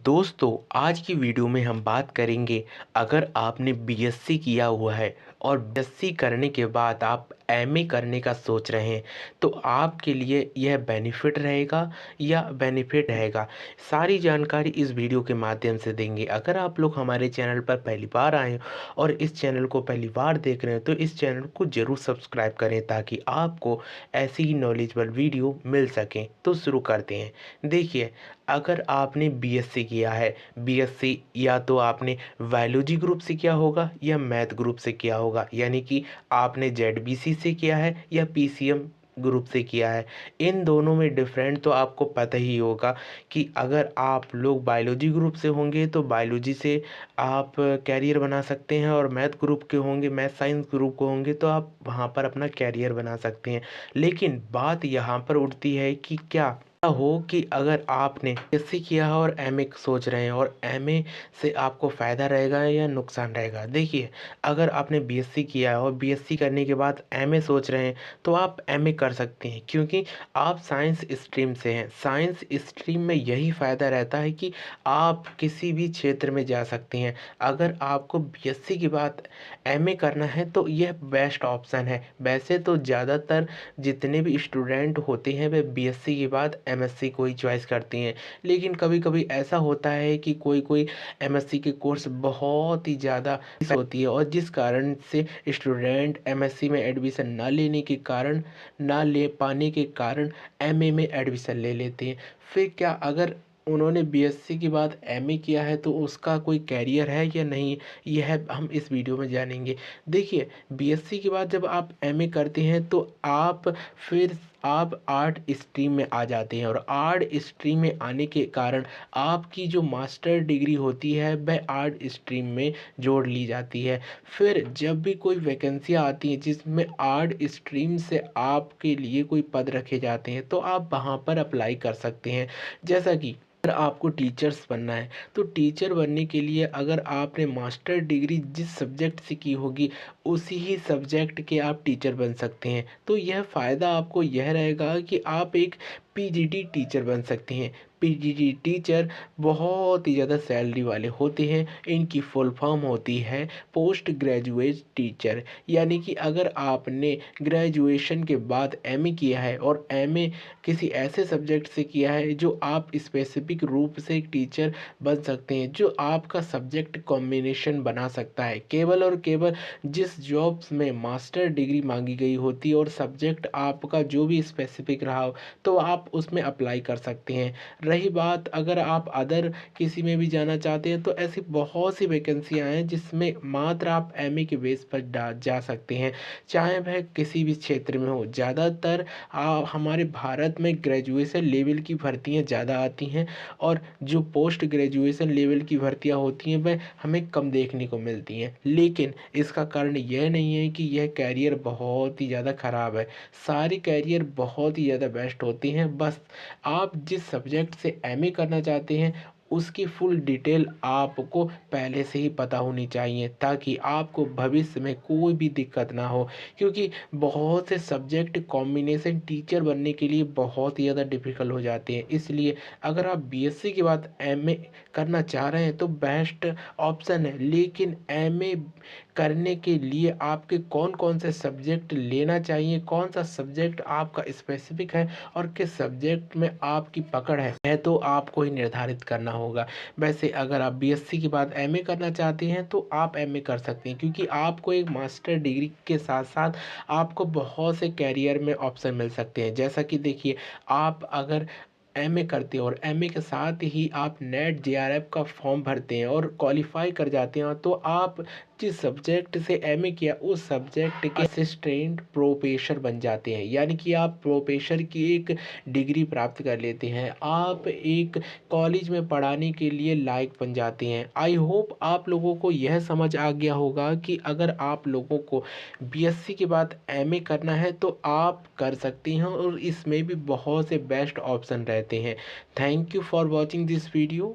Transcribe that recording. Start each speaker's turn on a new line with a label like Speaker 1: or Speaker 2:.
Speaker 1: दोस्तों, आज की वीडियो में हम बात करेंगे। अगर आपने बीएससी किया हुआ है और बीएससी करने के बाद आप एमए करने का सोच रहे हैं, तो आपके लिए यह बेनिफिट रहेगा या बेनिफिट रहेगा, सारी जानकारी इस वीडियो के माध्यम से देंगे। अगर आप लोग हमारे चैनल पर पहली बार आए हैं और इस चैनल को पहली बार देख रहे हैं, तो इस चैनल को ज़रूर सब्सक्राइब करें ताकि आपको ऐसी ही नॉलेजेबल वीडियो मिल सकें। तो शुरू करते हैं। देखिए, अगर आपने बीएससी किया है, बीएससी या तो आपने बायोलॉजी ग्रुप से किया होगा या मैथ ग्रुप से किया होगा, यानी कि आपने जेडबीसी से किया है या पीसीएम ग्रुप से किया है। इन दोनों में डिफरेंट तो आपको पता ही होगा कि अगर आप लोग बायोलॉजी ग्रुप से होंगे तो बायोलॉजी से आप कैरियर बना सकते हैं, और मैथ ग्रुप के होंगे, मैथ साइंस ग्रुप को होंगे तो आप वहाँ पर अपना कैरियर बना सकते हैं। लेकिन बात यहाँ पर उठती है कि क्या हो कि अगर आपने बीएससी किया है और एमए सोच रहे हैं, और एमए से आपको फ़ायदा रहेगा या नुकसान रहेगा। देखिए, अगर आपने बीएससी किया है और बीएससी करने के बाद एमए सोच रहे हैं, तो आप एमए कर सकते हैं, क्योंकि आप साइंस स्ट्रीम से हैं। साइंस स्ट्रीम में यही फ़ायदा रहता है कि आप किसी भी क्षेत्र में जा सकते हैं। अगर आपको बीएससी के बाद एमए करना है तो यह बेस्ट ऑप्शन है। वैसे तो ज़्यादातर जितने भी स्टूडेंट होते हैं वे बीएससी के बाद एमएससी को ही चॉइस करते हैं, लेकिन कभी कभी ऐसा होता है कि कोई कोई एमएससी के कोर्स बहुत ही ज़्यादा होती है, और जिस कारण से स्टूडेंट एमएससी में एडमिशन ना लेने के कारण, ना ले पाने के कारण एमए में एडमिशन ले लेते हैं। फिर क्या अगर उन्होंने बीएससी के बाद एमए किया है तो उसका कोई कैरियर है या नहीं, यह हम इस वीडियो में जानेंगे। देखिए, बीएससी के बाद जब आप एमए करते हैं तो फिर आप आर्ट स्ट्रीम में आ जाते हैं, और आर्ट स्ट्रीम में आने के कारण आपकी जो मास्टर डिग्री होती है वह आर्ट स्ट्रीम में जोड़ ली जाती है। फिर जब भी कोई वैकेंसियाँ आती हैं जिसमें आर्ट स्ट्रीम से आपके लिए कोई पद रखे जाते हैं, तो आप वहाँ पर अप्लाई कर सकते हैं। जैसा कि अगर आपको टीचर्स बनना है, तो टीचर बनने के लिए अगर आपने मास्टर डिग्री जिस सब्जेक्ट से की होगी, उसी ही सब्जेक्ट के आप टीचर बन सकते हैं। तो यह फ़ायदा आपको यह रहेगा कि आप एक पीजीटी टीचर बन सकते हैं। पीजीटी टीचर बहुत ही ज़्यादा सैलरी वाले होते हैं। इनकी फुल फॉर्म होती है पोस्ट ग्रेजुएट टीचर, यानी कि अगर आपने ग्रेजुएशन के बाद एमए किया है और एमए किसी ऐसे सब्जेक्ट से किया है जो आप स्पेसिफिक रूप से एक टीचर बन सकते हैं, जो आपका सब्जेक्ट कॉम्बिनेशन बना सकता है। केवल और केवल जिस जॉब्स में मास्टर डिग्री मांगी गई होती है और सब्जेक्ट आपका जो भी स्पेसिफिक रहा हो, तो आप उसमें अप्लाई कर सकते हैं। रही बात अगर आप अदर किसी में भी जाना चाहते हैं, तो ऐसी बहुत सी वैकेंसियां हैं जिसमें मात्र आप एमए के बेस पर जा सकते हैं, चाहे वह किसी भी क्षेत्र में हो। ज़्यादातर हमारे भारत में ग्रेजुएशन लेवल की भर्तियां ज़्यादा आती हैं, और जो पोस्ट ग्रेजुएशन लेवल की भर्तियां होती हैं वह हमें कम देखने को मिलती हैं। लेकिन इसका कारण यह नहीं है कि यह कैरियर बहुत ही ज़्यादा ख़राब है। सारी कैरियर बहुत ही ज़्यादा बेस्ट होती हैं। बस आप जिस सब्जेक्ट से एमए करना चाहते हैं उसकी फुल डिटेल आपको पहले से ही पता होनी चाहिए, ताकि आपको भविष्य में कोई भी दिक्कत ना हो। क्योंकि बहुत से सब्जेक्ट कॉम्बिनेशन टीचर बनने के लिए बहुत ही ज़्यादा डिफ़िकल्ट हो जाते हैं। इसलिए अगर आप बीएससी के बाद एमए करना चाह रहे हैं तो बेस्ट ऑप्शन है। लेकिन एमए करने के लिए आपके कौन कौन से सब्जेक्ट लेना चाहिए, कौन सा सब्जेक्ट आपका स्पेसिफिक है और किस सब्जेक्ट में आपकी पकड़ है, यह तो आपको ही निर्धारित करना होगा। वैसे अगर आप बीएससी के बाद एमए करना चाहते हैं तो आप एमए कर सकते हैं, क्योंकि आपको एक मास्टर डिग्री के साथ साथ आपको बहुत से कैरियर में ऑप्शन मिल सकते हैं। जैसा कि देखिए, आप अगर एमए करते हैं और एमए के साथ ही आप नेट जेआरएफ का फॉर्म भरते हैं और क्वालिफाई कर जाते हैं, तो आप जिस सब्जेक्ट से एमए किया उस सब्जेक्ट के असिस्टेंट प्रोफेसर बन जाते हैं, यानी कि आप प्रोफेसर की एक डिग्री प्राप्त कर लेते हैं। आप एक कॉलेज में पढ़ाने के लिए लायक बन जाते हैं। आई होप आप लोगों को यह समझ आ गया होगा कि अगर आप लोगों को बीएससी के बाद एमए करना है तो आप कर सकते हैं, और इसमें भी बहुत से बेस्ट ऑप्शन रहते हैं। Thank you for watching this video.